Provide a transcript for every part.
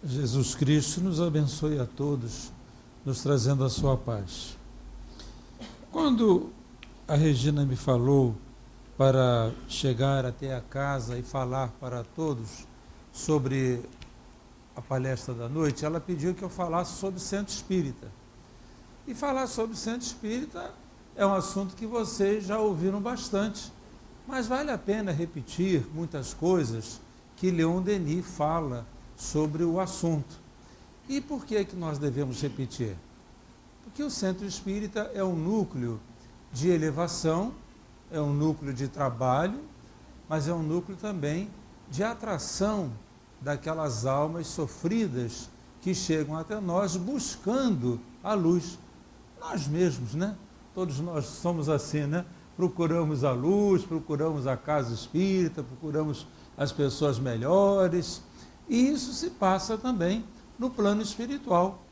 Jesus Cristo nos abençoe a todos, nos trazendo a sua paz. Quando a Regina me falou para chegar até a casa e falar para todos sobre a palestra da noite, ela pediu que eu falasse sobre Centro Espírita. E falar sobre Centro Espírita é um assunto que vocês já ouviram bastante, mas vale a pena repetir muitas coisas que Leon Denis fala sobre o assunto. E por que nós devemos repetir? Porque o Centro Espírita é um núcleo de elevação, é um núcleo de trabalho, mas é um núcleo também de atração daquelas almas sofridas que chegam até nós buscando a luz. Nós mesmos, né? Todos nós somos assim, né? Procuramos a luz, procuramos a casa espírita, procuramos as pessoas melhores, e isso se passa também no plano espiritual.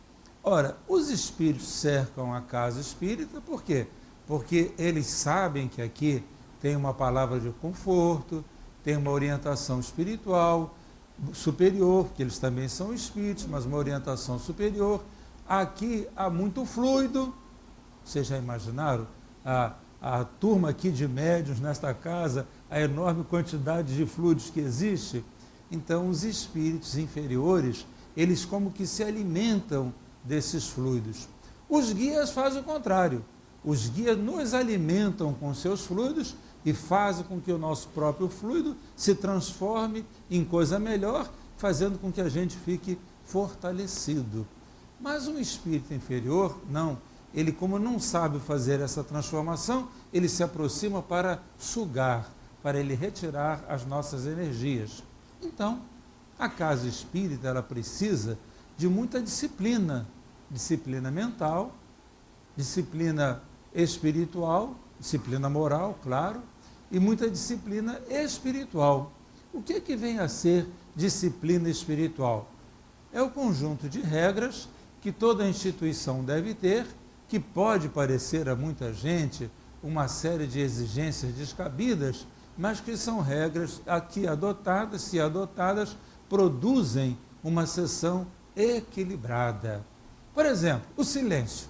Ora, os espíritos cercam a casa espírita, por quê? Porque eles sabem que aqui tem uma palavra de conforto, tem uma orientação espiritual superior, que eles também são espíritos, mas uma orientação superior. Aqui há muito fluido. Vocês já imaginaram a turma aqui de médiuns nesta casa, a enorme quantidade de fluidos que existe? Então, os espíritos inferiores, eles como que se alimentam desses fluidos. Os guias fazem o contrário. Os guias nos alimentam com seus fluidos e fazem com que o nosso próprio fluido se transforme em coisa melhor, fazendo com que a gente fique fortalecido. Mas um espírito inferior, não. Ele, como não sabe fazer essa transformação, ele se aproxima para sugar, para ele retirar as nossas energias. Então, a casa espírita, ela precisa de muita disciplina, disciplina mental, disciplina espiritual, disciplina moral, claro, e muita disciplina espiritual. O que vem a ser disciplina espiritual? É o conjunto de regras que toda instituição deve ter, que pode parecer a muita gente uma série de exigências descabidas, mas que são regras aqui adotadas, se adotadas, produzem uma sessão equilibrada. Por exemplo, o silêncio.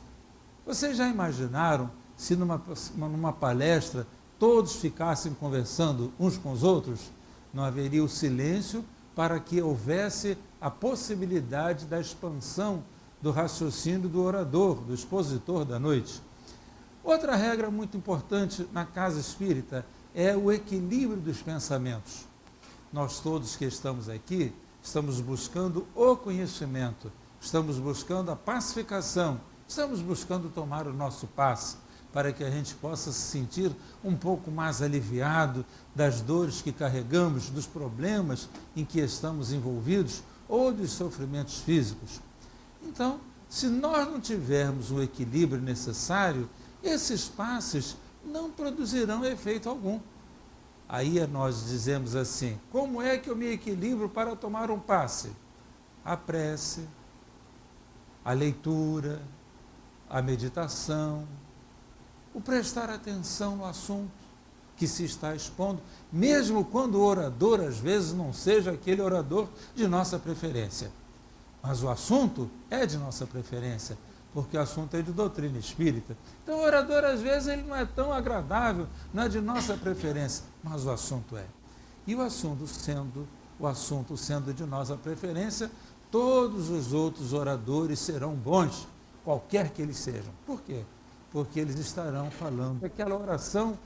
Vocês já imaginaram se numa palestra todos ficassem conversando uns com os outros? Não haveria o silêncio para que houvesse a possibilidade da expansão do raciocínio do orador, do expositor da noite. Outra regra muito importante na casa espírita é o equilíbrio dos pensamentos. Nós todos que estamos aqui, estamos buscando o conhecimento, estamos buscando a pacificação, estamos buscando tomar o nosso passe, para que a gente possa se sentir um pouco mais aliviado das dores que carregamos, dos problemas em que estamos envolvidos ou dos sofrimentos físicos. Então, se nós não tivermos o equilíbrio necessário, esses passes não produzirão efeito algum. Aí nós dizemos assim: como é que eu me equilibro para tomar um passe? A prece, a leitura, a meditação, o prestar atenção no assunto que se está expondo, mesmo quando o orador às vezes não seja aquele orador de nossa preferência. Mas o assunto é de nossa preferência, porque o assunto é de doutrina espírita. Então o orador às vezes ele não é tão agradável, não é de nossa preferência, mas o assunto é. E o assunto sendo de nossa preferência, todos os outros oradores serão bons, qualquer que eles sejam. Por quê? Porque eles estarão falando daquela oração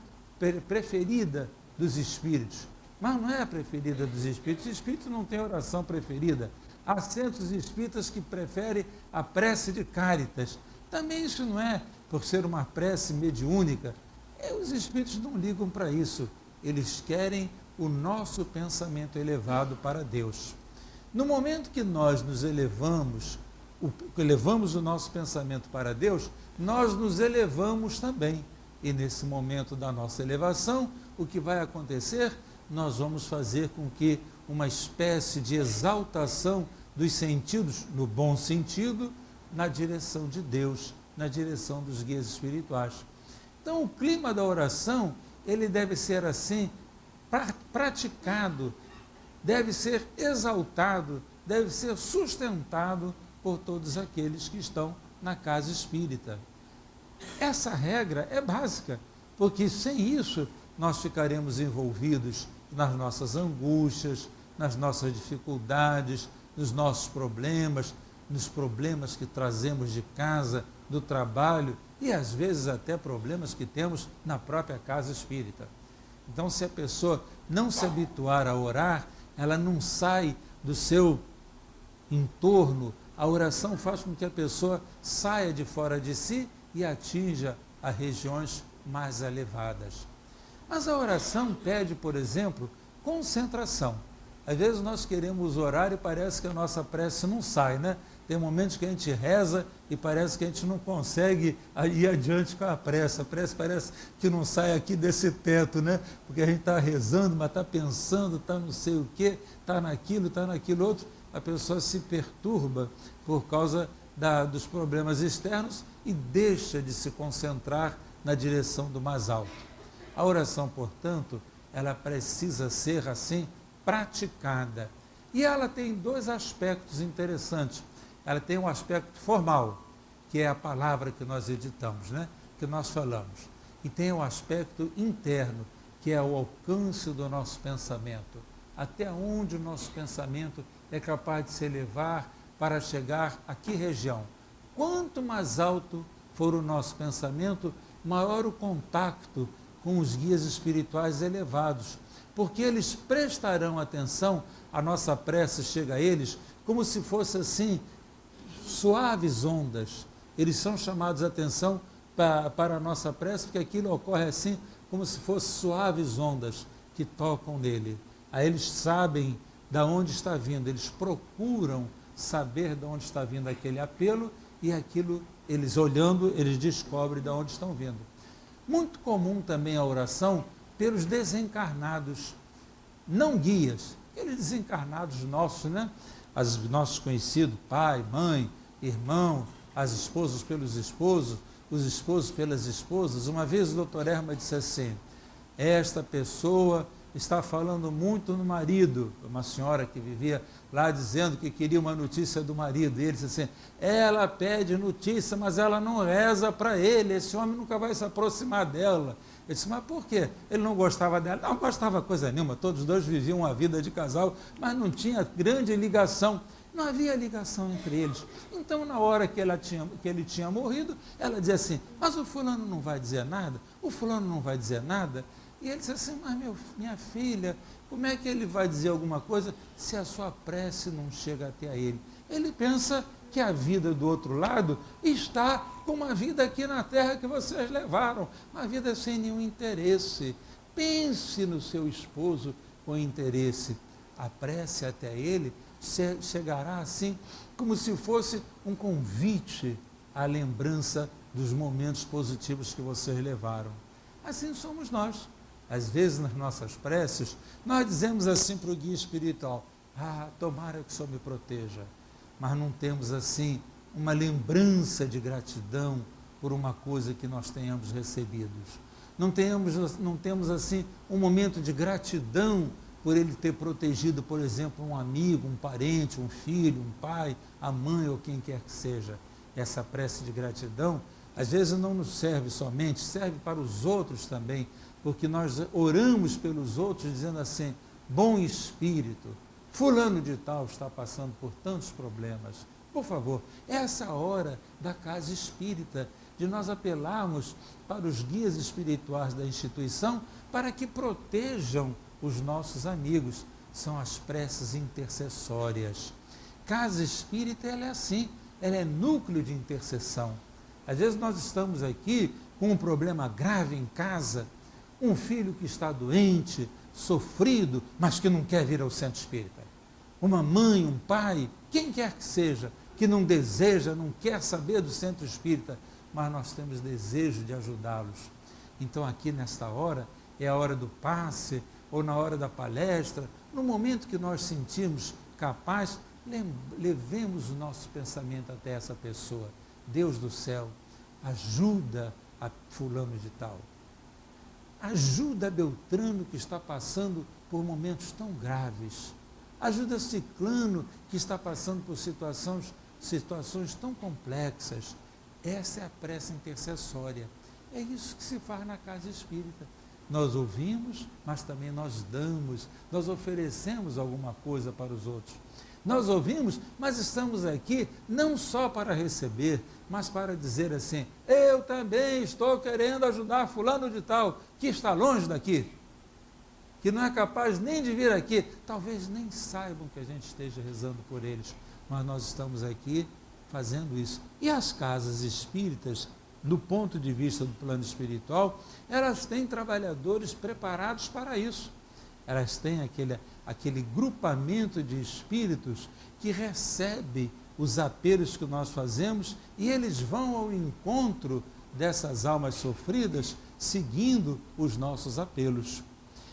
preferida dos espíritos. Mas não é a preferida dos espíritos. Os espíritos não têm oração preferida. Há centros espíritas que preferem a prece de Cáritas. Também isso não é por ser uma prece mediúnica. Os espíritos não ligam para isso. Eles querem o nosso pensamento elevado para Deus. No momento que nós nos elevamos o nosso pensamento para Deus, nós nos elevamos também. E nesse momento da nossa elevação, o que vai acontecer? Nós vamos fazer com que uma espécie de exaltação dos sentidos, no bom sentido, na direção de Deus, na direção dos guias espirituais. Então, o clima da oração, ele deve ser assim, praticado, deve ser exaltado deve ser sustentado por todos aqueles que estão na casa espírita. Essa regra é básica, porque sem isso nós ficaremos envolvidos nas nossas angústias, nas nossas dificuldades, nos nossos problemas, nos problemas que trazemos de casa, do trabalho e às vezes até problemas que temos na própria casa espírita. Então, se a pessoa não se habituar a orar, ela não sai do seu entorno. A oração faz com que a pessoa saia de fora de si e atinja a regiões mais elevadas. Mas a oração pede, por exemplo, concentração. Às vezes nós queremos orar e parece que a nossa prece não sai, né? Tem momentos que a gente reza e parece que a gente não consegue ir adiante com a prece. A prece parece que não sai aqui desse teto, né? Porque a gente está rezando, mas está pensando, está não sei o quê, está naquilo outro. A pessoa se perturba por causa dos problemas externos e deixa de se concentrar na direção do mais alto. A oração, portanto, ela precisa ser assim praticada. E ela tem dois aspectos interessantes. Ela tem um aspecto formal, que é a palavra que nós editamos, né? Que nós falamos. E tem o aspecto interno, que é o alcance do nosso pensamento. Até onde o nosso pensamento é capaz de se elevar para chegar a que região? Quanto mais alto for o nosso pensamento, maior o contato com os guias espirituais elevados, porque eles prestarão atenção, a nossa prece chega a eles como se fosse assim, suaves ondas. Eles são chamados a atenção para a nossa prece, porque aquilo ocorre assim, como se fossem suaves ondas que tocam nele. Aí eles sabem de onde está vindo, eles procuram saber de onde está vindo aquele apelo, e aquilo, eles olhando, eles descobrem de onde estão vindo. Muito comum também a oração pelos desencarnados, não guias, aqueles desencarnados nossos, né? Nossos conhecidos, pai, mãe, irmão, as esposas pelos esposos, os esposos pelas esposas. Uma vez o doutor Erma disse assim: esta pessoa está falando muito no marido, uma senhora que vivia lá dizendo que queria uma notícia do marido, e ele disse assim: ela pede notícia, mas ela não reza para ele, esse homem nunca vai se aproximar dela. Ele disse: mas por quê? Ele não gostava dela? Não gostava coisa nenhuma, todos os dois viviam uma vida de casal, mas não tinha grande ligação, não havia ligação entre eles. Então, na hora que ele tinha morrido, ela dizia assim: mas o fulano não vai dizer nada? O fulano não vai dizer nada? E ele disse assim: mas minha filha, como é que ele vai dizer alguma coisa se a sua prece não chega até a ele? Ele pensa que a vida do outro lado está como a vida aqui na terra que vocês levaram, uma vida sem nenhum interesse. Pense no seu esposo com interesse. A prece até ele chegará assim, como se fosse um convite à lembrança dos momentos positivos que vocês levaram. Assim somos nós. Às vezes, nas nossas preces, nós dizemos assim para o guia espiritual: ah, tomara que o Senhor me proteja. Mas não temos assim uma lembrança de gratidão por uma coisa que nós tenhamos recebido. Não temos assim um momento de gratidão por ele ter protegido, por exemplo, um amigo, um parente, um filho, um pai, a mãe ou quem quer que seja. Essa prece de gratidão, às vezes não nos serve somente, serve para os outros também, porque nós oramos pelos outros dizendo assim: bom espírito, fulano de tal está passando por tantos problemas. Por favor, essa é a hora da casa espírita, de nós apelarmos para os guias espirituais da instituição para que protejam os nossos amigos. São as preces intercessórias. Casa espírita, ela é assim, ela é núcleo de intercessão. Às vezes nós estamos aqui com um problema grave em casa, um filho que está doente, sofrido, mas que não quer vir ao centro espírita. Uma mãe, um pai, quem quer que seja, que não deseja, não quer saber do centro espírita, mas nós temos desejo de ajudá-los. Então aqui nesta hora, é a hora do passe, ou na hora da palestra, no momento que nós sentimos capaz, levemos o nosso pensamento até essa pessoa. Deus do céu, ajuda a fulano de tal. Ajuda Beltrano que está passando por momentos tão graves. ajuda ciclano que está passando por situações tão complexas. Essa é a prece intercessória. É isso que se faz na casa espírita. Nós ouvimos, mas também nós damos, nós oferecemos alguma coisa para os outros. Nós ouvimos, mas estamos aqui não só para receber, mas para dizer assim, eu também estou querendo ajudar fulano de tal, que está longe daqui, que não é capaz nem de vir aqui, talvez nem saibam que a gente esteja rezando por eles, mas nós estamos aqui fazendo isso. E as casas espíritas, do ponto de vista do plano espiritual, elas têm trabalhadores preparados para isso. Elas têm aquele grupamento de espíritos que recebe os apelos que nós fazemos e eles vão ao encontro dessas almas sofridas, seguindo os nossos apelos.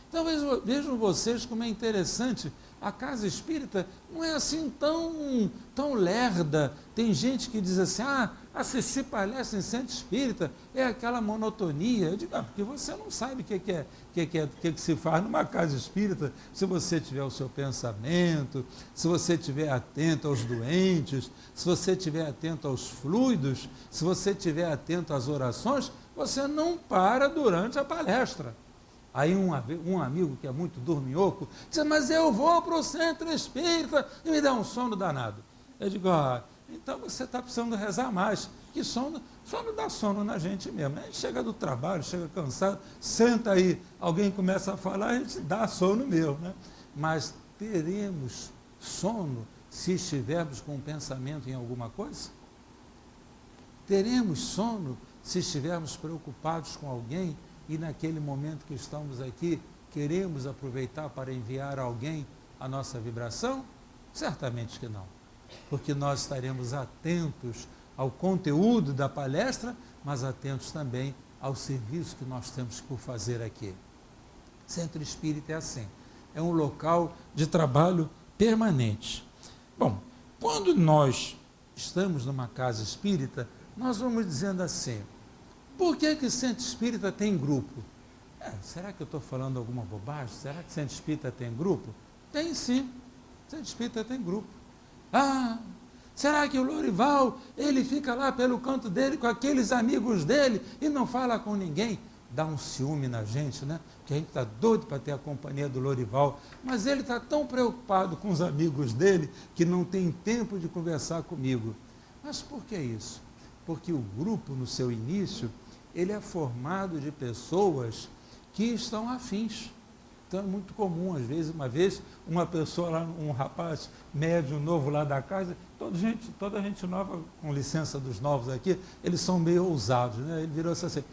Então vejam vocês como é interessante, a casa espírita não é assim tão lerda. Tem gente que diz assim, assistir palestra em centro espírita é aquela monotonia. Eu digo, porque você não sabe o que se faz numa casa espírita, se você tiver o seu pensamento, se você estiver atento aos doentes, se você estiver atento aos fluidos, se você estiver atento às orações, você não para durante a palestra. Aí um amigo que é muito dorminhoco diz, mas eu vou para o centro espírita e me dá um sono danado. Eu digo, então você está precisando rezar mais, que sono dá sono na gente mesmo. A gente chega do trabalho, chega cansado, senta aí, alguém começa a falar, a gente dá sono mesmo, né? Mas teremos sono se estivermos com o pensamento em alguma coisa? Teremos sono se estivermos preocupados com alguém e naquele momento que estamos aqui, queremos aproveitar para enviar a alguém a nossa vibração? Certamente que não, porque nós estaremos atentos ao conteúdo da palestra, mas atentos também ao serviço que nós temos por fazer aqui. Centro Espírita é assim, é um local de trabalho permanente. Bom, quando nós estamos numa casa espírita, nós vamos dizendo assim, por que Centro Espírita tem grupo? Será que eu estou falando alguma bobagem? Será que Centro Espírita tem grupo? Tem sim, Centro Espírita tem grupo. Será que o Lorival, ele fica lá pelo canto dele com aqueles amigos dele e não fala com ninguém? Dá um ciúme na gente, né? Porque a gente está doido para ter a companhia do Lorival, mas ele está tão preocupado com os amigos dele que não tem tempo de conversar comigo. Mas por que isso? Porque o grupo, no seu início, ele é formado de pessoas que estão afins. Então é muito comum, às vezes, uma pessoa lá, um rapaz médio, novo lá da casa, toda gente nova, com licença dos novos aqui, eles são meio ousados, né? Ele virou assim,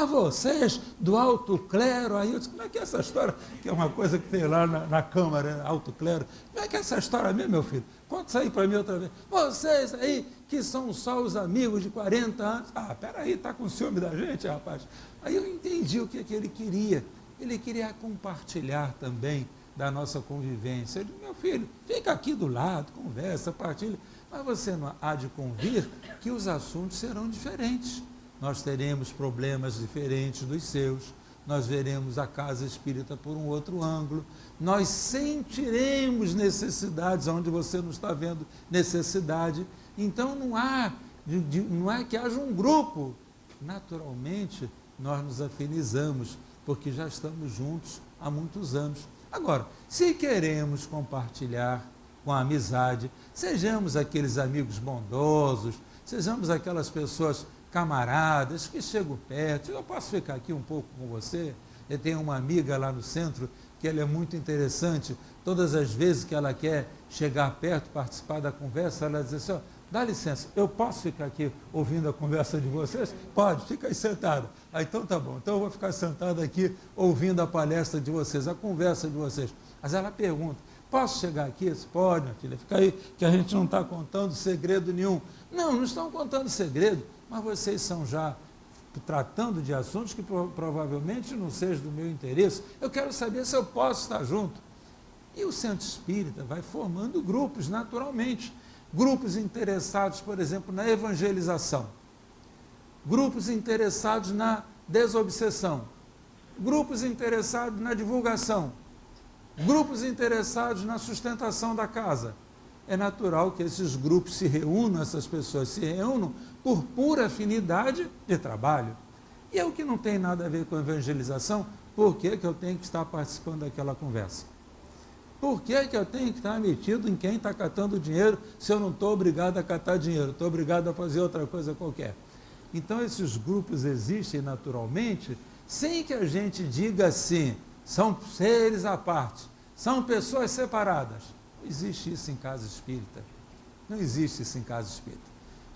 vocês do alto clero, aí eu disse, como é que é essa história? Que é uma coisa que tem lá na Câmara, né? Alto clero. Como é que é essa história mesmo, meu filho? Conta isso aí para mim outra vez. Vocês aí, que são só os amigos de 40 anos. Peraí, está com ciúme da gente, rapaz? Aí eu entendi o que ele queria. Ele queria compartilhar também da nossa convivência. Ele disse, meu filho, fica aqui do lado, conversa, partilha. Mas você não há de convir que os assuntos serão diferentes. Nós teremos problemas diferentes dos seus. Nós veremos a casa espírita por um outro ângulo. Nós sentiremos necessidades onde você não está vendo necessidade. Então não é que haja um grupo. Naturalmente, nós nos afinizamos, porque já estamos juntos há muitos anos. Agora, se queremos compartilhar com a amizade, sejamos aqueles amigos bondosos, sejamos aquelas pessoas camaradas que chegam perto, eu posso ficar aqui um pouco com você? Eu tenho uma amiga lá no centro que ela é muito interessante, todas as vezes que ela quer chegar perto, participar da conversa, ela diz assim, dá licença, eu posso ficar aqui ouvindo a conversa de vocês? Pode, fica aí sentado. Então tá bom, então eu vou ficar sentado aqui ouvindo a palestra de vocês, a conversa de vocês. Mas ela pergunta, posso chegar aqui? Pode, minha filha, fica aí que a gente não está contando segredo nenhum. Não estão contando segredo, mas vocês são já tratando de assuntos que provavelmente não sejam do meu interesse. Eu quero saber se eu posso estar junto. E o Centro Espírita vai formando grupos naturalmente. Grupos interessados, por exemplo, na evangelização. Grupos interessados na desobsessão. Grupos interessados na divulgação. Grupos interessados na sustentação da casa. É natural que esses grupos se reúnam, essas pessoas se reúnam por pura afinidade de trabalho. E eu que não tem nada a ver com evangelização, por que eu tenho que estar participando daquela conversa? Por que eu tenho que estar metido em quem está catando dinheiro se eu não estou obrigado a catar dinheiro, estou obrigado a fazer outra coisa qualquer? Então esses grupos existem naturalmente, sem que a gente diga assim, são seres à parte, são pessoas separadas. Não existe isso em casa espírita. Não existe isso em casa espírita.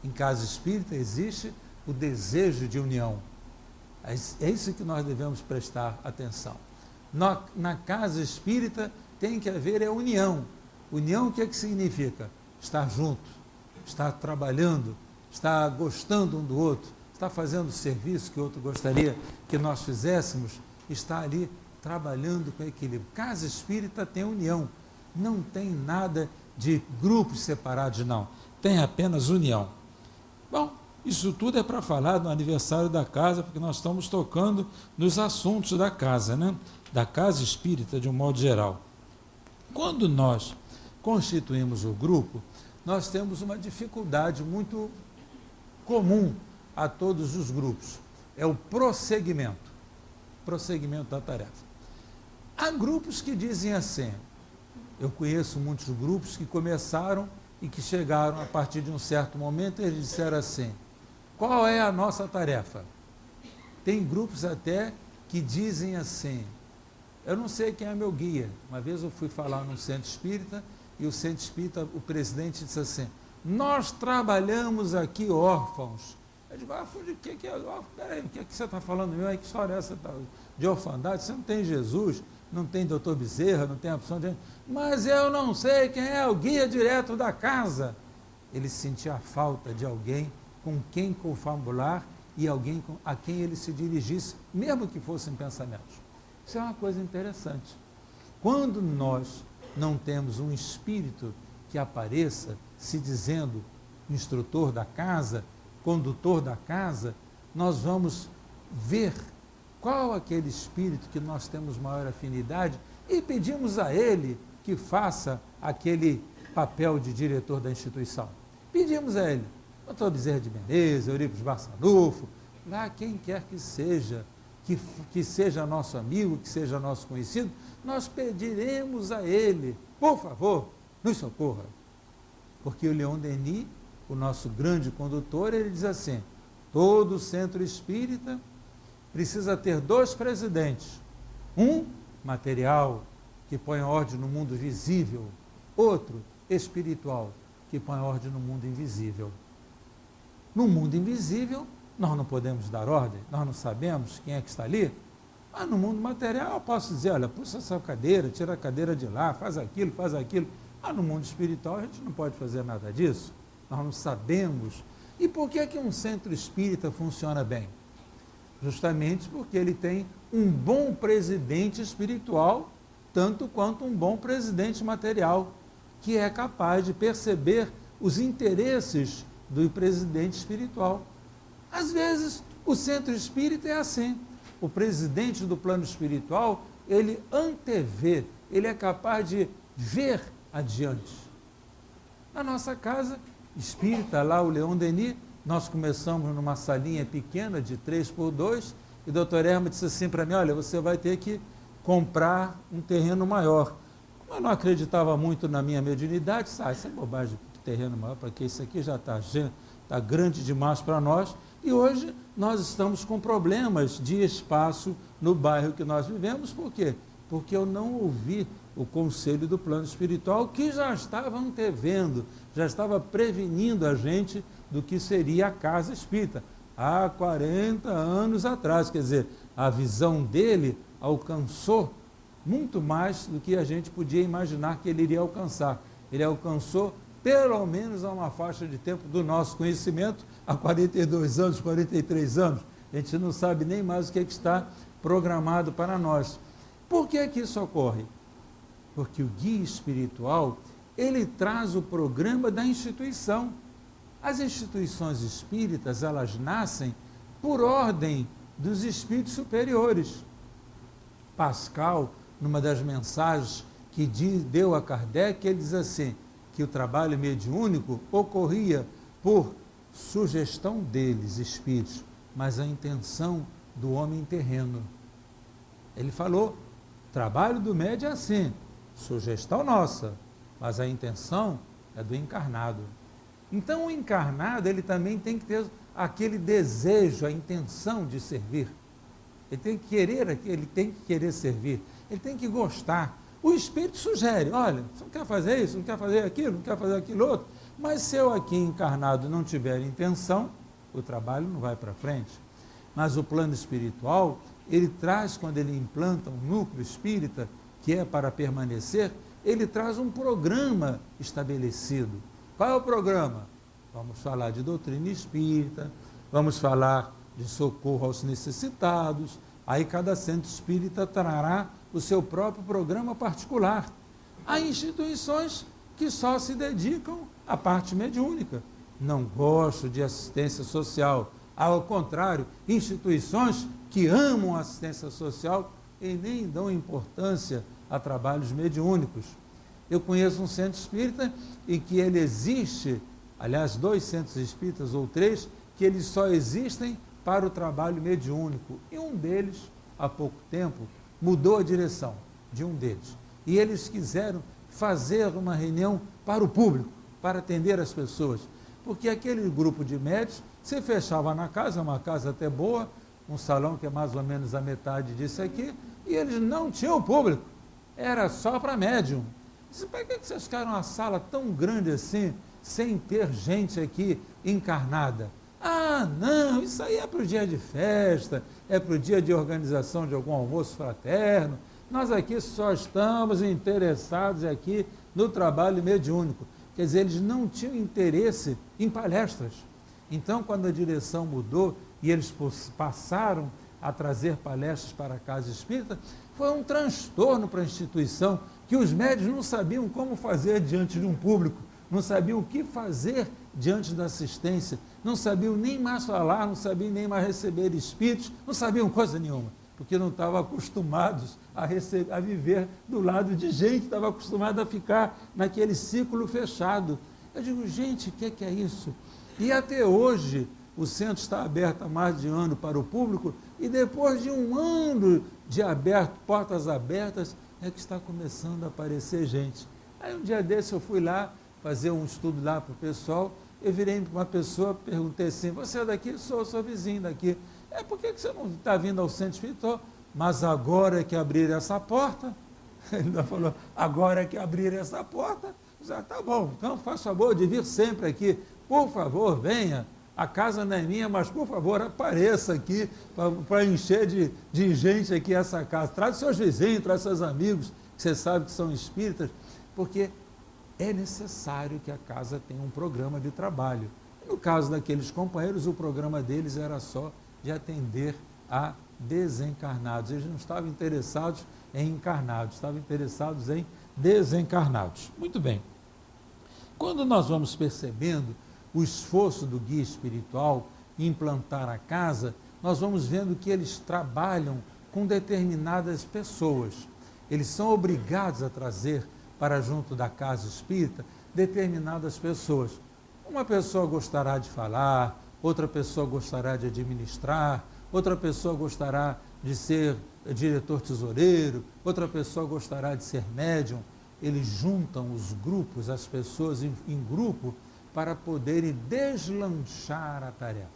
Em casa espírita existe o desejo de união. É isso que nós devemos prestar atenção. Na casa espírita tem que haver união. União o que é que significa? Estar junto, estar trabalhando, estar gostando um do outro, estar fazendo o serviço que o outro gostaria que nós fizéssemos, estar ali trabalhando com equilíbrio. Casa espírita tem união, não tem nada de grupos separados, não. Tem apenas união. Bom, isso tudo é para falar do aniversário da casa, porque nós estamos tocando nos assuntos da casa, né? Da casa espírita de um modo geral. Quando nós constituímos o grupo, nós temos uma dificuldade muito comum a todos os grupos. É o prosseguimento da tarefa. Há grupos que dizem assim, eu conheço muitos grupos que começaram e que chegaram a partir de um certo momento e eles disseram assim, qual é a nossa tarefa? Tem grupos até que dizem assim, eu não sei quem é meu guia. Uma vez eu fui falar num centro espírita e o centro espírita, o presidente disse assim, nós trabalhamos aqui órfãos. Eu digo, de que é órfão? Peraí, o que você está falando? Que história é essa de orfandade? Você não tem Jesus, não tem doutor Bezerra, não tem a opção de... Mas eu não sei quem é o guia direto da casa. Ele sentia a falta de alguém com quem confabular e alguém a quem ele se dirigisse, mesmo que fossem pensamentos. Isso é uma coisa interessante. Quando nós não temos um espírito que apareça se dizendo instrutor da casa, condutor da casa, nós vamos ver qual aquele espírito que nós temos maior afinidade e pedimos a ele que faça aquele papel de diretor da instituição. Pedimos a ele, doutor Bezerra de Menezes, Eurípides Barçanufo, lá quem quer que seja nosso amigo, que seja nosso conhecido, nós pediremos a ele, por favor, nos socorra. Porque o Leon Denis, o nosso grande condutor, ele diz assim, todo centro espírita precisa ter 2 presidentes, um material, que põe ordem no mundo visível, outro espiritual, que põe ordem no mundo invisível. No mundo invisível, nós não podemos dar ordem, nós não sabemos quem é que está ali, mas no mundo material eu posso dizer, olha, puxa essa cadeira, tira a cadeira de lá, faz aquilo, mas no mundo espiritual a gente não pode fazer nada disso, nós não sabemos. E por que um centro espírita funciona bem? Justamente porque ele tem um bom presidente espiritual, tanto quanto um bom presidente material, que é capaz de perceber os interesses do presidente espiritual. Às vezes, o centro espírita é assim. O presidente do plano espiritual, ele antevê, ele é capaz de ver adiante. Na nossa casa espírita, lá o Leon Denis, nós começamos numa salinha pequena de 3x2 e o doutor Herma disse assim para mim, olha, você vai ter que comprar um terreno maior. Como eu não acreditava muito na minha mediunidade, isso é bobagem, terreno maior, porque isso aqui já está grande demais para nós. E hoje nós estamos com problemas de espaço no bairro que nós vivemos. Por quê? Porque eu não ouvi o conselho do plano espiritual, que já estava antevendo, já estava prevenindo a gente do que seria a casa espírita, há 40 anos atrás. Quer dizer, a visão dele alcançou muito mais do que a gente podia imaginar que ele iria alcançar. Ele alcançou pelo menos a uma faixa de tempo do nosso conhecimento, há 42 anos, 43 anos. A gente não sabe nem mais o que está programado para nós. Por que isso ocorre? Porque o guia espiritual, ele traz o programa da instituição. As instituições espíritas, elas nascem por ordem dos espíritos superiores. Pascal, numa das mensagens que deu a Kardec, ele diz assim, que o trabalho mediúnico ocorria por sugestão deles, espíritos, mas a intenção do homem terreno. Ele falou, trabalho do médium é assim, sugestão nossa, mas a intenção é do encarnado. Então o encarnado, ele também tem que ter aquele desejo, a intenção de servir. Ele tem que querer servir, ele tem que gostar. O espírito sugere, olha, você não quer fazer isso, não quer fazer aquilo, não quer fazer aquilo outro, mas se eu aqui encarnado não tiver intenção, o trabalho não vai para frente. Mas o plano espiritual, ele traz, quando ele implanta um núcleo espírita, que é para permanecer, ele traz um programa estabelecido. Qual é o programa? Vamos falar de doutrina espírita, vamos falar de socorro aos necessitados, aí cada centro espírita trará o seu próprio programa particular. Há instituições que só se dedicam à parte mediúnica. Não gosto de assistência social. Ao contrário, instituições que amam a assistência social e nem dão importância a trabalhos mediúnicos. Eu conheço um centro espírita em que ele existe, aliás, 2 centros espíritas ou 3, que eles só existem para o trabalho mediúnico. E um deles, há pouco tempo, mudou a direção de um deles. E eles quiseram fazer uma reunião para o público, para atender as pessoas. Porque aquele grupo de médicos se fechava na casa, uma casa até boa, um salão que é mais ou menos a metade disso aqui, e eles não tinham público. Era só para médium. Disse, para que vocês ficaram uma sala tão grande assim, sem ter gente aqui encarnada? Ah, não, isso aí é para o dia de festa, é para o dia de organização de algum almoço fraterno. Nós aqui só estamos interessados aqui no trabalho mediúnico. Quer dizer, eles não tinham interesse em palestras. Então, quando a direção mudou e eles passaram a trazer palestras para a casa espírita, foi um transtorno para a instituição, que os médiuns não sabiam como fazer diante de um público, não sabiam o que fazer diante da assistência, não sabiam nem mais falar, não sabiam nem mais receber espíritos, não sabiam coisa nenhuma, porque não estavam acostumados a viver do lado de gente, estavam acostumados a ficar naquele ciclo fechado. Eu digo, gente, o que é isso? E até hoje, o centro está aberto há mais de um ano para o público, e depois de um ano de aberto, portas abertas, é que está começando a aparecer gente. Aí um dia desse eu fui lá, fazer um estudo lá para o pessoal, eu virei para uma pessoa, perguntei assim, você é daqui? Sou vizinho daqui. Por que você não está vindo ao centro espiritual? Mas agora que abrir essa porta, ele ainda falou, agora que abrir essa porta, eu disse, tá bom, então faça favor de vir sempre aqui, por favor, venha, a casa não é minha, mas por favor apareça aqui, para encher de gente aqui essa casa, traz seus vizinhos, traz seus amigos, que você sabe que são espíritas, porque é necessário que a casa tenha um programa de trabalho. No caso daqueles companheiros, o programa deles era só de atender a desencarnados. Eles não estavam interessados em encarnados, estavam interessados em desencarnados. Muito bem. Quando nós vamos percebendo o esforço do guia espiritual em implantar a casa, nós vamos vendo que eles trabalham com determinadas pessoas. Eles são obrigados a trazer para junto da casa espírita determinadas pessoas. Uma pessoa gostará de falar, outra pessoa gostará de administrar, outra pessoa gostará de ser diretor tesoureiro, outra pessoa gostará de ser médium. Eles juntam os grupos, as pessoas em grupo, para poderem deslanchar a tarefa.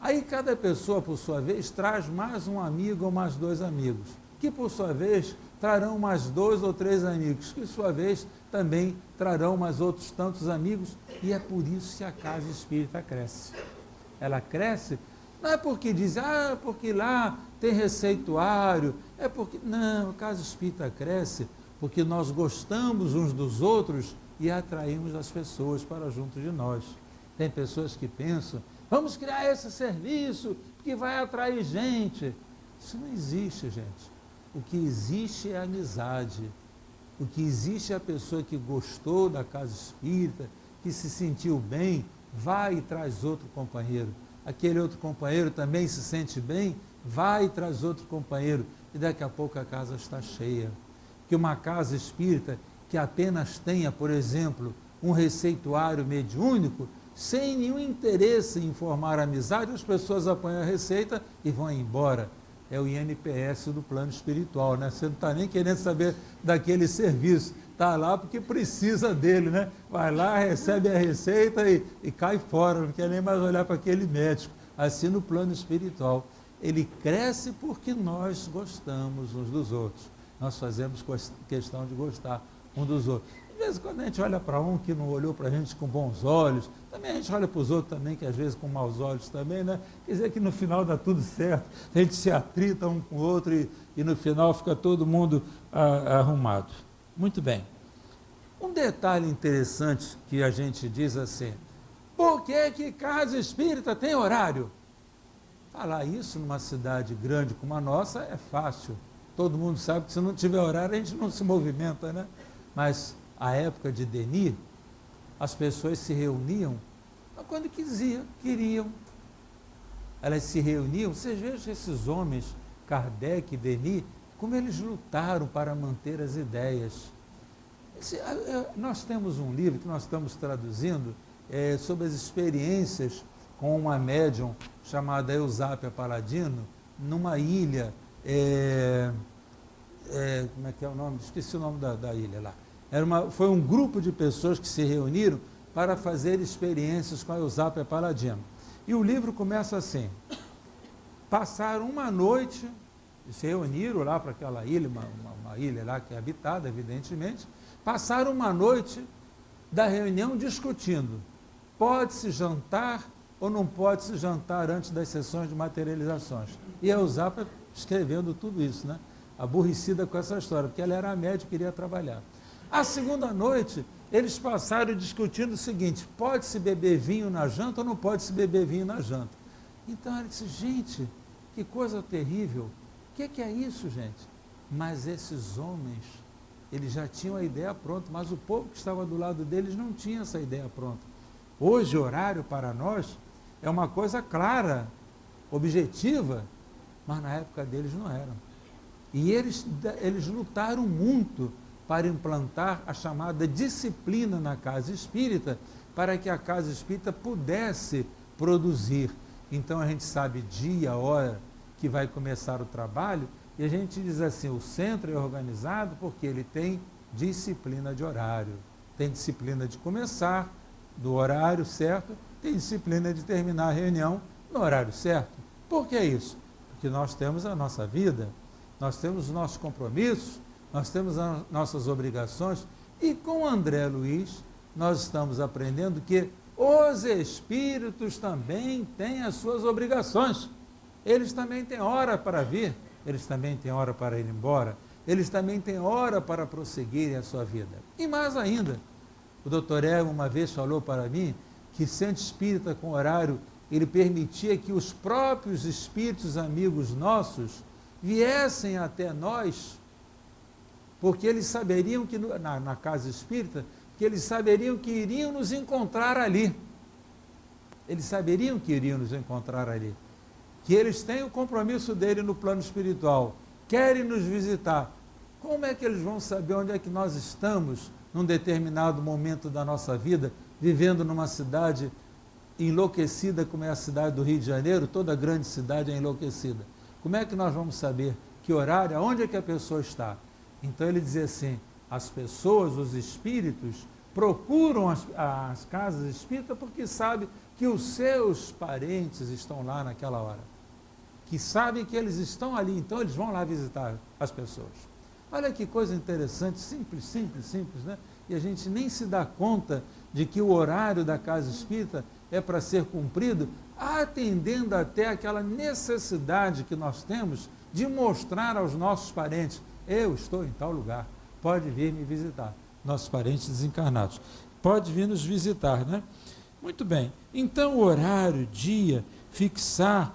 Aí cada pessoa, por sua vez, traz mais um amigo ou mais 2 amigos, que por sua vez trarão mais 2 ou 3 amigos, que por sua vez também trarão mais outros tantos amigos, e é por isso que a casa espírita cresce. Ela cresce, não é porque diz, porque lá tem receituário, é porque, não, a casa espírita cresce porque nós gostamos uns dos outros e atraímos as pessoas para junto de nós. Tem pessoas que pensam, vamos criar esse serviço, que vai atrair gente. Isso não existe, gente. O que existe é a amizade. O que existe é a pessoa que gostou da casa espírita, que se sentiu bem, vai e traz outro companheiro. Aquele outro companheiro também se sente bem, vai e traz outro companheiro. E daqui a pouco a casa está cheia. que uma casa espírita que apenas tenha, por exemplo, um receituário mediúnico, sem nenhum interesse em formar amizade, as pessoas apanham a receita e vão embora. É o INPS do plano espiritual, né? Você não está nem querendo saber daquele serviço, está lá porque precisa dele, né? Vai lá, recebe a receita e cai fora, não quer nem mais olhar para aquele médico. Assim no plano espiritual. Ele cresce porque nós gostamos uns dos outros. Nós fazemos questão de gostar um dos outros. De vez em quando a gente olha para um que não olhou para a gente com bons olhos, também a gente olha para os outros também, que às vezes com maus olhos também, né? Quer dizer que no final dá tudo certo, a gente se atrita um com o outro e no final fica todo mundo arrumado. Muito bem. Um detalhe interessante que a gente diz assim, por que casa espírita tem horário? Falar isso numa cidade grande como a nossa é fácil. Todo mundo sabe que se não tiver horário a gente não se movimenta, né? Mas a época de Denis, as pessoas se reuniam quando queriam. Elas se reuniam, vocês vejam esses homens, Kardec e Denis, como eles lutaram para manter as ideias. Nós temos um livro que nós estamos traduzindo sobre as experiências com uma médium chamada Eusápia Paladino, numa ilha, como é que é o nome? Esqueci o nome da ilha lá. Foi um grupo de pessoas que se reuniram para fazer experiências com a Eusápia Paladino. E o livro começa assim, passaram uma noite, se reuniram lá para aquela ilha, uma ilha lá que é habitada, evidentemente, passaram uma noite da reunião discutindo, pode-se jantar ou não pode-se jantar antes das sessões de materializações. E a Eusápia escrevendo tudo isso, né? Aborrecida com essa história, porque ela era médica e queria trabalhar. A segunda noite, eles passaram discutindo o seguinte, pode-se beber vinho na janta ou não pode-se beber vinho na janta? Então ela disse, gente, que coisa terrível, o que é isso, gente? Mas esses homens, eles já tinham a ideia pronta, mas o povo que estava do lado deles não tinha essa ideia pronta. Hoje, horário para nós é uma coisa clara, objetiva, mas na época deles não era. E eles lutaram muito para implantar a chamada disciplina na casa espírita, para que a casa espírita pudesse produzir. Então a gente sabe dia, hora que vai começar o trabalho, e a gente diz assim, o centro é organizado porque ele tem disciplina de horário, tem disciplina de começar do horário certo, tem disciplina de terminar a reunião no horário certo. Por que isso? Porque nós temos a nossa vida, nós temos os nossos compromissos, nós temos as nossas obrigações, e com André Luiz nós estamos aprendendo que os espíritos também têm as suas obrigações. Eles também têm hora para vir, eles também têm hora para ir embora, eles também têm hora para prosseguirem a sua vida. E mais ainda, o doutor Ego uma vez falou para mim que centro espírita com horário, ele permitia que os próprios espíritos amigos nossos viessem até nós, porque eles saberiam que, na casa espírita, que eles saberiam que iriam nos encontrar ali. Eles saberiam que iriam nos encontrar ali. Que eles têm o compromisso dele no plano espiritual, querem nos visitar. Como é que eles vão saber onde é que nós estamos num determinado momento da nossa vida, vivendo numa cidade enlouquecida como é a cidade do Rio de Janeiro? Toda grande cidade é enlouquecida. Como é que nós vamos saber que horário, aonde é que a pessoa está? Então ele dizia assim, as pessoas, os espíritos, procuram as casas espíritas porque sabem que os seus parentes estão lá naquela hora, que sabem que eles estão ali, então eles vão lá visitar as pessoas. Olha que coisa interessante, simples, né? E a gente nem se dá conta de que o horário da casa espírita é para ser cumprido, atendendo até aquela necessidade que nós temos de mostrar aos nossos parentes, eu estou em tal lugar, pode vir me visitar, nossos parentes desencarnados, pode vir nos visitar, né? Muito bem, então o horário, dia, fixar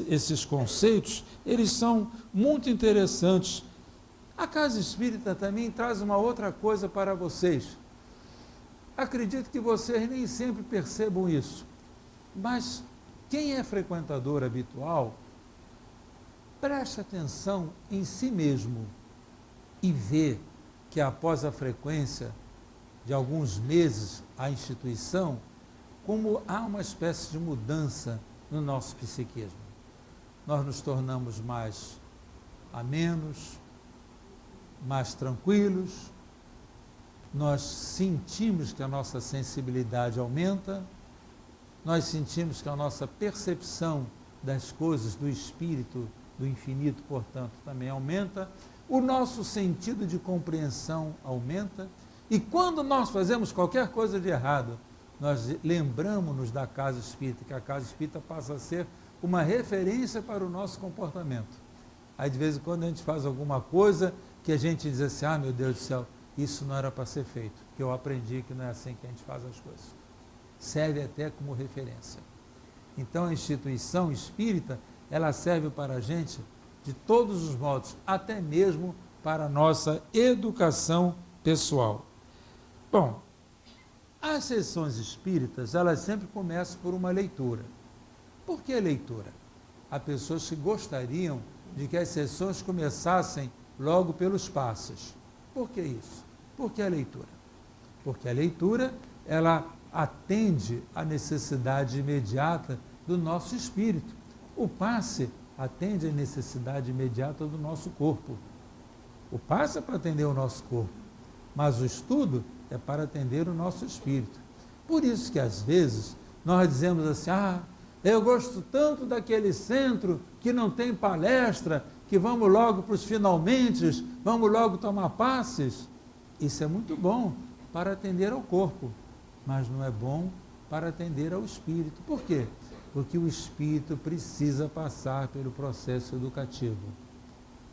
esses conceitos, eles são muito interessantes. A casa espírita também traz uma outra coisa para vocês. Acredito que vocês nem sempre percebam isso, mas quem é frequentador habitual, preste atenção em si mesmo. e vê que após a frequência de alguns meses à instituição, como há uma espécie de mudança no nosso psiquismo. Nós nos tornamos mais amenos, mais tranquilos, nós sentimos que a nossa sensibilidade aumenta, nós sentimos que a nossa percepção das coisas, do espírito, do infinito, portanto, também aumenta, o nosso sentido de compreensão aumenta, e quando nós fazemos qualquer coisa de errado, nós lembramos-nos da casa espírita, que a casa espírita passa a ser uma referência para o nosso comportamento. Aí, de vez em quando, a gente faz alguma coisa que a gente diz assim, ah, meu Deus do céu, isso não era para ser feito, que eu aprendi que não é assim que a gente faz as coisas. Serve até como referência. Então, a instituição espírita, ela serve para a gente de todos os modos, até mesmo para a nossa educação pessoal. Bom, as sessões espíritas, elas sempre começam por uma leitura. Por que leitura? Há pessoas que gostariam de que as sessões começassem logo pelos passes. Por que isso? Por que a leitura? Porque a leitura, ela atende à necessidade imediata do nosso espírito. O passe atende à necessidade imediata do nosso corpo. O passe é para atender o nosso corpo, mas o estudo é para atender o nosso espírito. Por isso que, às vezes, nós dizemos assim, ah, eu gosto tanto daquele centro que não tem palestra, que vamos logo para os finalmente, vamos logo tomar passes. Isso é muito bom para atender ao corpo, mas não é bom para atender ao espírito. Por quê? Porque o espírito precisa passar pelo processo educativo.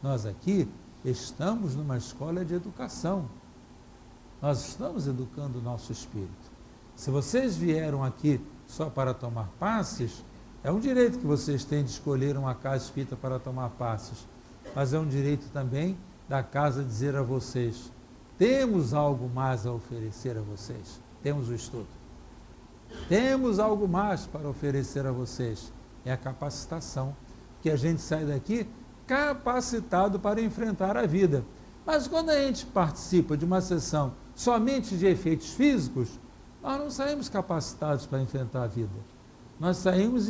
Nós aqui estamos numa escola de educação. Nós estamos educando o nosso espírito. Se vocês vieram aqui só para tomar passes, é um direito que vocês têm de escolher uma casa espírita para tomar passes, mas é um direito também da casa dizer a vocês, temos algo mais a oferecer a vocês, temos o estudo. Temos algo mais para oferecer a vocês, é a capacitação, que a gente sai daqui capacitado para enfrentar a vida. Mas quando a gente participa de uma sessão somente de efeitos físicos, nós não saímos capacitados para enfrentar a vida. Nós saímos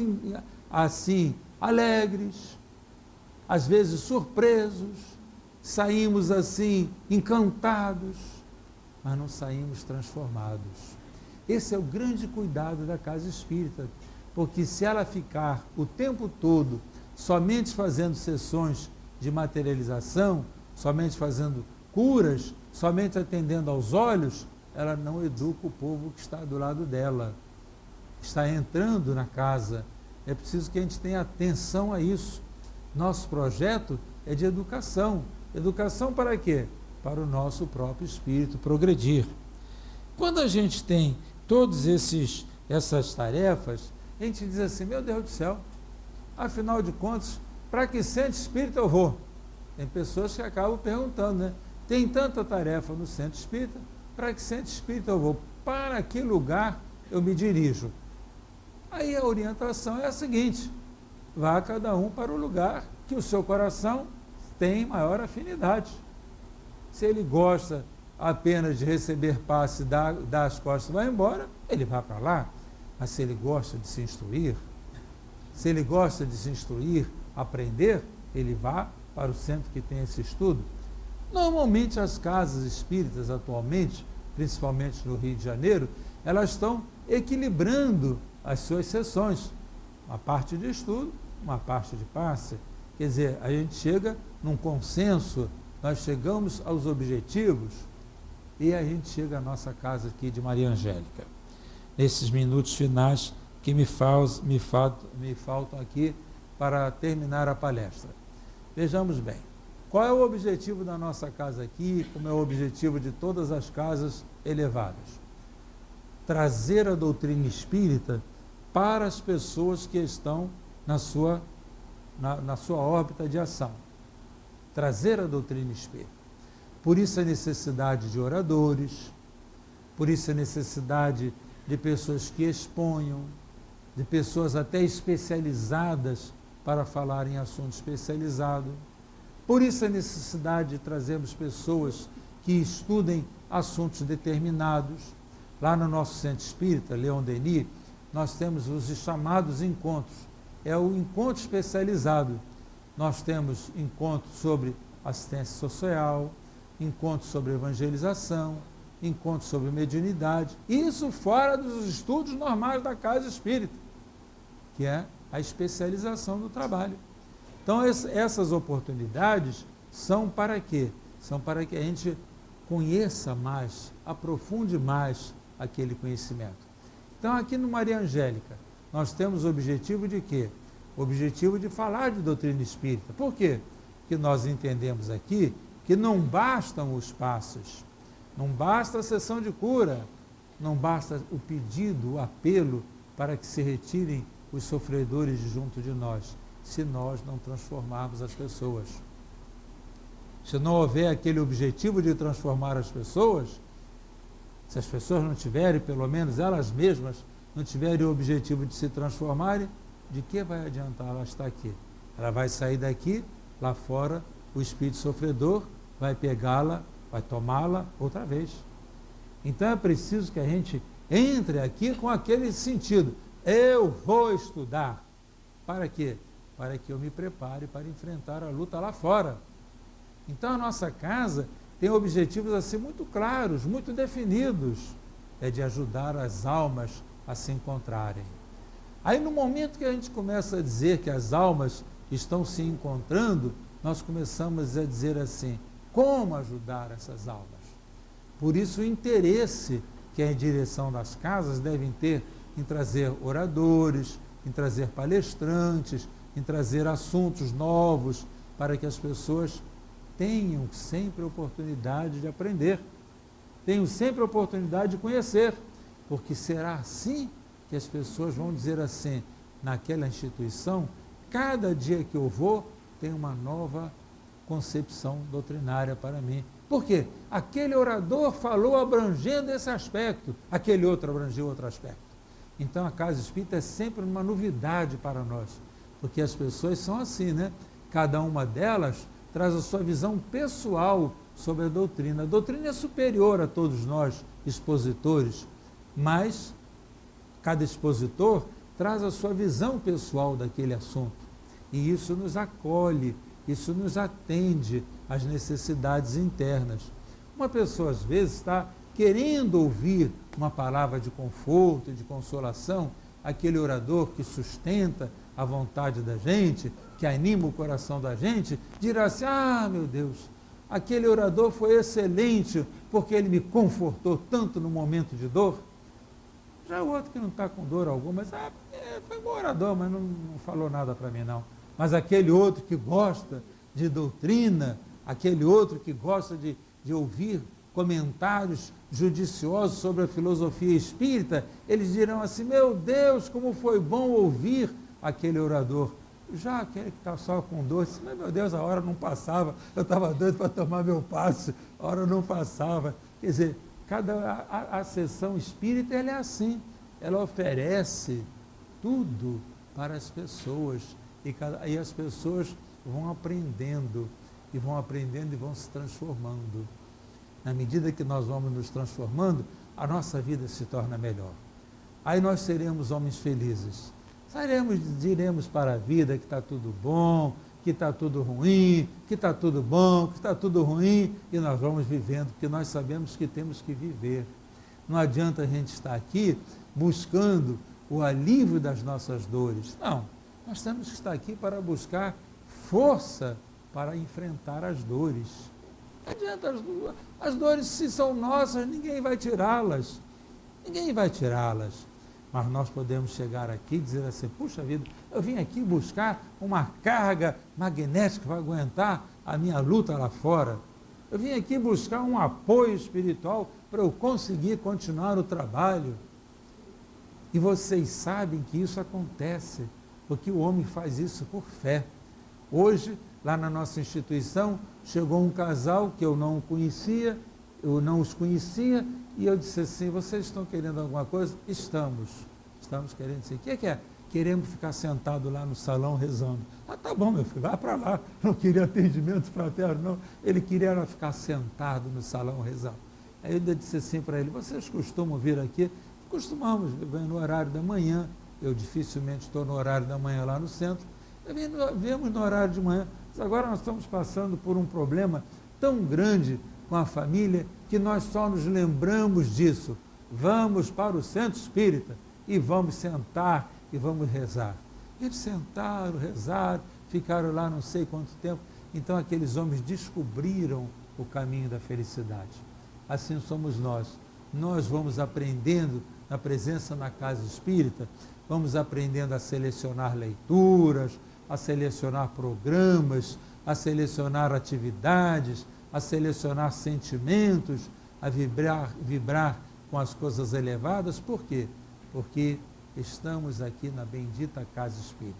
assim, alegres, às vezes surpresos, saímos assim, encantados, mas não saímos transformados. Esse é o grande cuidado da casa espírita, porque se ela ficar o tempo todo somente fazendo sessões de materialização, somente fazendo curas, somente atendendo aos olhos, ela não educa o povo que está do lado dela, está entrando na casa. É preciso que a gente tenha atenção a isso. Nosso projeto é de educação. Educação para quê? Para o nosso próprio espírito progredir. Quando a gente tem todas essas tarefas, a gente diz assim, meu Deus do céu, afinal de contas, para que centro espírita eu vou? Tem pessoas que acabam perguntando, né? Tem tanta tarefa no centro espírita, para que centro espírita eu vou? Para que lugar eu me dirijo? Aí a orientação é a seguinte, vá cada um para o lugar que o seu coração tem maior afinidade. Se ele gosta apenas de receber passe, dar as costas e vai embora, ele vai para lá. Mas se ele gosta de se instruir, aprender, ele vai para o centro que tem esse estudo. Normalmente as casas espíritas atualmente, principalmente no Rio de Janeiro, elas estão equilibrando as suas sessões. Uma parte de estudo, uma parte de passe. Quer dizer, a gente chega num consenso, nós chegamos aos objetivos e a gente chega à nossa casa aqui de Maria Angélica. Nesses minutos finais que me faltam aqui para terminar a palestra. Vejamos bem, qual é o objetivo da nossa casa aqui, como é o objetivo de todas as casas elevadas? Trazer a doutrina espírita para as pessoas que estão na sua órbita de ação. Trazer a doutrina espírita. Por isso a necessidade de oradores, por isso a necessidade de pessoas que exponham, de pessoas até especializadas para falar em assunto especializado. Por isso a necessidade de trazermos pessoas que estudem assuntos determinados. Lá no nosso centro espírita, Leon Denis, nós temos os chamados encontros. É o encontro especializado. Nós temos encontros sobre assistência social, encontros sobre evangelização, encontros sobre mediunidade. Isso fora dos estudos normais da casa espírita, que é a especialização do trabalho. Então, essas oportunidades são para quê? São para que a gente conheça mais, aprofunde mais aquele conhecimento. Então, aqui no Maria Angélica, nós temos o objetivo de quê? O objetivo de falar de doutrina espírita. Por quê? Porque nós entendemos aqui que não bastam os passos, não basta a sessão de cura, não basta o pedido, o apelo para que se retirem os sofredores de junto de nós, se nós não transformarmos as pessoas. Se não houver aquele objetivo de transformar as pessoas, se as pessoas não tiverem, pelo menos elas mesmas, não tiverem o objetivo de se transformarem, de que vai adiantar ela estar aqui? Ela vai sair daqui, lá fora, o espírito sofredor vai pegá-la, vai tomá-la outra vez. Então é preciso que a gente entre aqui com aquele sentido. Eu vou estudar. Para quê? Para que eu me prepare para enfrentar a luta lá fora. Então a nossa casa tem objetivos assim muito claros, muito definidos. É de ajudar as almas a se encontrarem. Aí no momento que a gente começa a dizer que as almas estão se encontrando, nós começamos a dizer assim, como ajudar essas almas? Por isso o interesse que a direção das casas devem ter em trazer oradores, em trazer palestrantes, em trazer assuntos novos, para que as pessoas tenham sempre a oportunidade de aprender, tenham sempre a oportunidade de conhecer, porque será assim que as pessoas vão dizer assim, naquela instituição, cada dia que eu vou, tem uma nova concepção doutrinária para mim. Por quê? Aquele orador falou abrangendo esse aspecto, aquele outro abrangeu outro aspecto. Então a casa espírita é sempre uma novidade para nós, porque as pessoas são assim, né? Cada uma delas traz a sua visão pessoal sobre a doutrina. A doutrina é superior a todos nós, expositores, mas cada expositor traz a sua visão pessoal daquele assunto. E isso nos acolhe, isso nos atende às necessidades internas. Uma pessoa, às vezes, está querendo ouvir uma palavra de conforto, de consolação, aquele orador que sustenta a vontade da gente, que anima o coração da gente, dirá assim, ah, meu Deus, aquele orador foi excelente, porque ele me confortou tanto no momento de dor. Já o outro que não está com dor alguma, mas foi um bom orador, mas não falou nada para mim não. Mas aquele outro que gosta de doutrina, aquele outro que gosta de ouvir comentários judiciosos sobre a filosofia espírita, eles dirão assim, meu Deus, como foi bom ouvir aquele orador. Já aquele que está só com dor, disse, mas meu Deus, a hora não passava, eu estava doido para tomar meu passe, a hora não passava. Quer dizer, a sessão espírita ela é assim, ela oferece tudo para as pessoas, e as pessoas vão aprendendo e vão se transformando. Na medida que nós vamos nos transformando, a nossa vida se torna melhor. Aí nós seremos homens felizes. Diremos para a vida que está tudo bom, que está tudo ruim, que está tudo bom, que está tudo ruim, e nós vamos vivendo, porque nós sabemos que temos que viver. Não adianta a gente estar aqui buscando o alívio das nossas dores. Não, nós temos que estar aqui para buscar força para enfrentar as dores. Não adianta, as dores, se são nossas, ninguém vai tirá-las. Ninguém vai tirá-las. Mas nós podemos chegar aqui e dizer assim, puxa vida, eu vim aqui buscar uma carga magnética para aguentar a minha luta lá fora. Eu vim aqui buscar um apoio espiritual para eu conseguir continuar o trabalho. E vocês sabem que isso acontece, porque o homem faz isso por fé. Hoje, lá na nossa instituição, chegou um casal que eu não conhecia, eu não os conhecia, e eu disse assim, vocês estão querendo alguma coisa? Estamos querendo dizer, o que queremos ficar sentado lá no salão rezando. Ah, tá bom, meu filho, vai para lá. Não queria atendimento fraterno, não. Ele queria era ficar sentado no salão rezando. Aí eu ainda disse assim para ele, vocês costumam vir aqui? Costumamos, vem no horário da manhã. Eu dificilmente estou no horário da manhã lá no centro. Viemos no horário de manhã. Mas agora nós estamos passando por um problema tão grande com a família que nós só nos lembramos disso. Vamos para o centro espírita e vamos sentar e vamos rezar. Eles sentaram, rezaram, ficaram lá não sei quanto tempo. Então aqueles homens descobriram o caminho da felicidade. Assim somos nós. Nós vamos aprendendo na presença na casa espírita, vamos aprendendo a selecionar leituras, a selecionar programas, a selecionar atividades, a selecionar sentimentos, a vibrar com as coisas elevadas. Por quê? Porque estamos aqui na bendita casa espírita.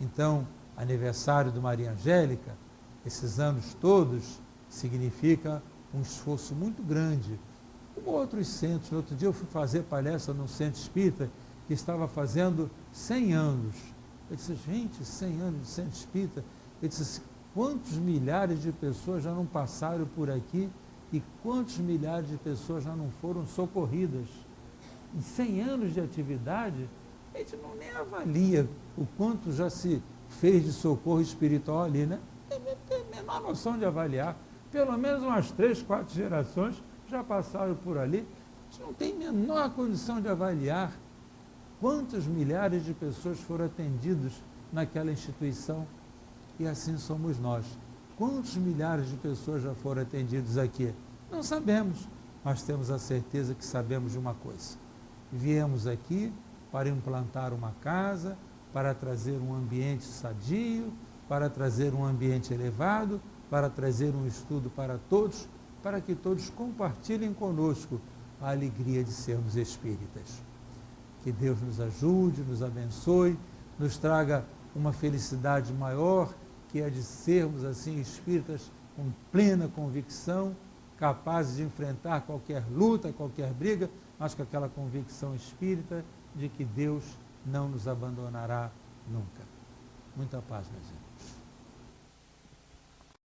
Então, aniversário do Maria Angélica, esses anos todos, significa um esforço muito grande. Como outros centros, no outro dia eu fui fazer palestra num centro espírita que estava fazendo 100 anos. Eu disse, gente, 100 anos de centro espírita. Eu disse assim, quantos milhares de pessoas já não passaram por aqui e quantos milhares de pessoas já não foram socorridas? Em 100 anos de atividade, a gente não nem avalia o quanto já se fez de socorro espiritual ali, né? Tem a menor noção de avaliar. Pelo menos umas 3, 4 gerações já passaram por ali. A gente não tem a menor condição de avaliar quantos milhares de pessoas foram atendidas naquela instituição. E assim somos nós. Quantos milhares de pessoas já foram atendidas aqui? Não sabemos, mas temos a certeza que sabemos de uma coisa. Viemos aqui para implantar uma casa, para trazer um ambiente sadio, para trazer um ambiente elevado, para trazer um estudo para todos, para que todos compartilhem conosco a alegria de sermos espíritas. Que Deus nos ajude, nos abençoe, nos traga uma felicidade maior, que é de sermos assim espíritas com plena convicção, capazes de enfrentar qualquer luta, qualquer briga, mas com aquela convicção espírita de que Deus não nos abandonará nunca. Muita paz, meus irmãos.